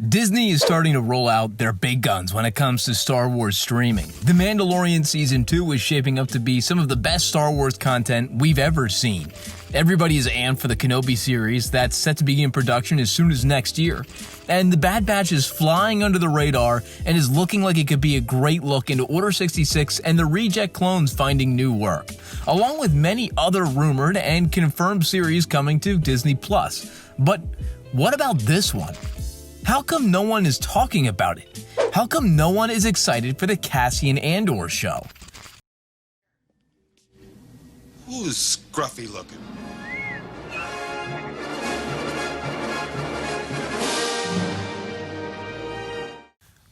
Disney is starting to roll out their big guns when it comes to Star Wars streaming. The Mandalorian Season 2 is shaping up to be some of the best Star Wars content we've ever seen. Everybody is amped for the Kenobi series that's set to begin production as soon as next year. And the Bad Batch is flying under the radar and is looking like it could be a great look into Order 66 and the Reject clones finding new work, along with many other rumored and confirmed series coming to Disney+. But what about this one? How come no one is talking about it? How come no one is excited for the Cassian Andor show? Who's scruffy looking?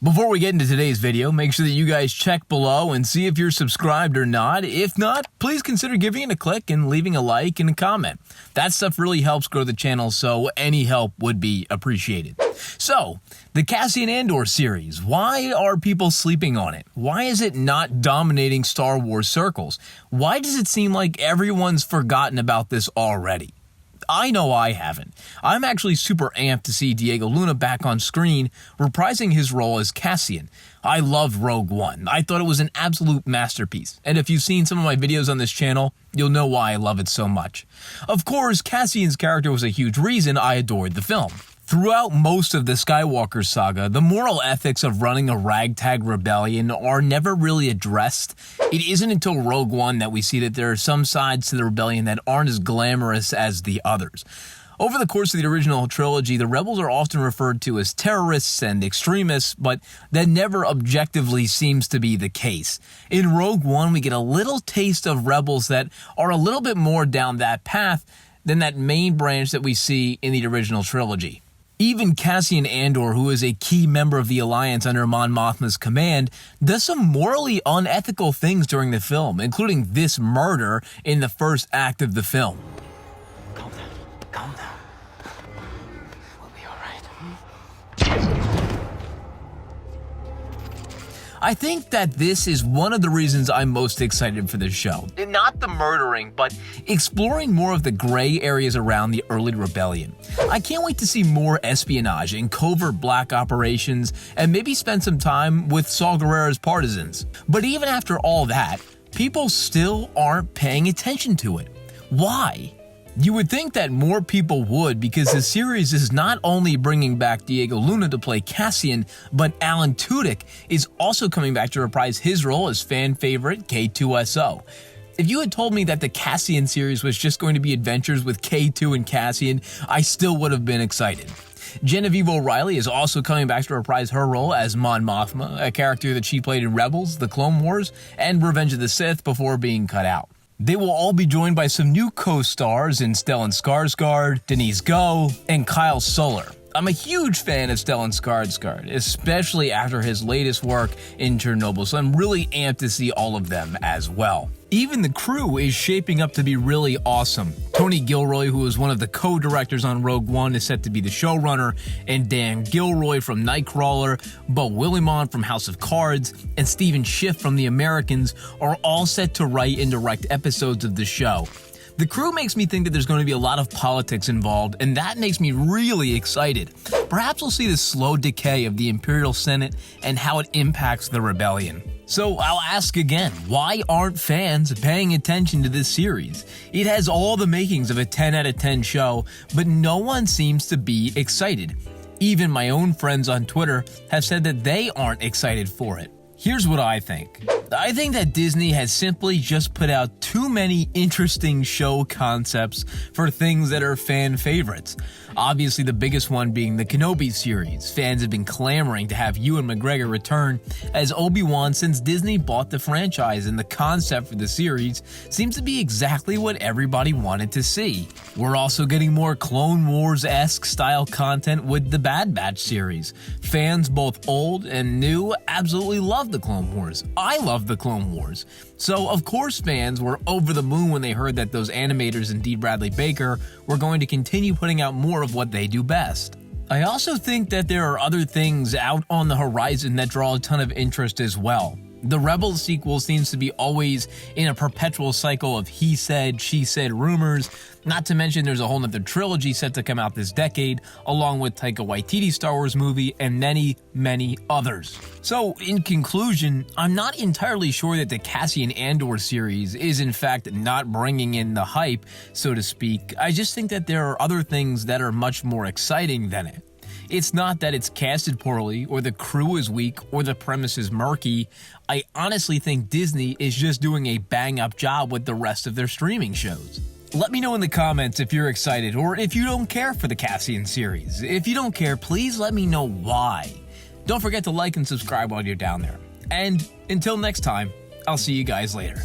Before we get into today's video, make sure that you guys check below and see if you're subscribed or not. If not, please consider giving it a click and leaving a like and a comment. That stuff really helps grow the channel, so any help would be appreciated. So, the Cassian Andor series, why are people sleeping on it? Why is it not dominating Star Wars circles? Why does it seem like everyone's forgotten about this already? I know I haven't. I'm actually super amped to see Diego Luna back on screen, reprising his role as Cassian. I loved Rogue One. I thought it was an absolute masterpiece, and if you've seen some of my videos on this channel, you'll know why I love it so much. Of course, Cassian's character was a huge reason I adored the film. Throughout most of the Skywalker saga, the moral ethics of running a ragtag rebellion are never really addressed. It isn't until Rogue One that we see that there are some sides to the rebellion that aren't as glamorous as the others. Over the course of the original trilogy, the rebels are often referred to as terrorists and extremists, but that never objectively seems to be the case. In Rogue One, we get a little taste of rebels that are a little bit more down that path than that main branch that we see in the original trilogy. Even Cassian Andor, who is a key member of the Alliance under Mon Mothma's command, does some morally unethical things during the film, including this murder in the first act of the film. Calm down. Calm down. We'll be all right. I think that this is one of the reasons I'm most excited for this show. Not the murdering, but exploring more of the gray areas around the early rebellion. I can't wait to see more espionage and covert black operations, and maybe spend some time with Saw Gerrera's partisans. But even after all that, people still aren't paying attention to it. Why? You would think that more people would, because the series is not only bringing back Diego Luna to play Cassian, but Alan Tudyk is also coming back to reprise his role as fan favorite K2SO. If you had told me that the Cassian series was just going to be adventures with K2 and Cassian, I still would have been excited. Genevieve O'Reilly is also coming back to reprise her role as Mon Mothma, a character that she played in Rebels, The Clone Wars, and Revenge of the Sith before being cut out. They will all be joined by some new co-stars in Stellan Skarsgård, Denise Goh, and Kyle Soller. I'm a huge fan of Stellan Skarsgård, especially after his latest work in Chernobyl, so I'm really amped to see all of them as well. Even the crew is shaping up to be really awesome. Tony Gilroy, who is one of the co-directors on Rogue One, is set to be the showrunner, and Dan Gilroy from Nightcrawler, Beau Willimon from House of Cards, and Stephen Schiff from The Americans are all set to write and direct episodes of the show. The crew makes me think that there's going to be a lot of politics involved, and that makes me really excited. Perhaps we'll see the slow decay of the Imperial Senate and how it impacts the rebellion. So I'll ask again, why aren't fans paying attention to this series? It has all the makings of a 10 out of 10 show, but no one seems to be excited. Even my own friends on Twitter have said that they aren't excited for it. Here's what I think. I think that Disney has simply just put out too many interesting show concepts for things that are fan favorites. Obviously, the biggest one being the Kenobi series. Fans have been clamoring to have Ewan McGregor return as Obi-Wan since Disney bought the franchise, and the concept for the series seems to be exactly what everybody wanted to see. We're also getting more Clone Wars-esque style content with the Bad Batch series. Fans both old and new absolutely love the Clone Wars. I love the Clone Wars. So, of course, fans were over the moon when they heard that those animators and D. Bradley Baker were going to continue putting out more of what they do best. I also think that there are other things out on the horizon that draw a ton of interest as well. The Rebels sequel seems to be always in a perpetual cycle of he said, she said rumors, not to mention there's a whole nother trilogy set to come out this decade, along with Taika Waititi's Star Wars movie and many, many others. So, in conclusion, I'm not entirely sure that the Cassian Andor series is in fact not bringing in the hype, so to speak. I just think that there are other things that are much more exciting than it. It's not that it's casted poorly, or the crew is weak, or the premise is murky. I honestly think Disney is just doing a bang-up job with the rest of their streaming shows. Let me know in the comments if you're excited, or if you don't care for the Cassian series. If you don't care, please let me know why. Don't forget to like and subscribe while you're down there. And until next time, I'll see you guys later.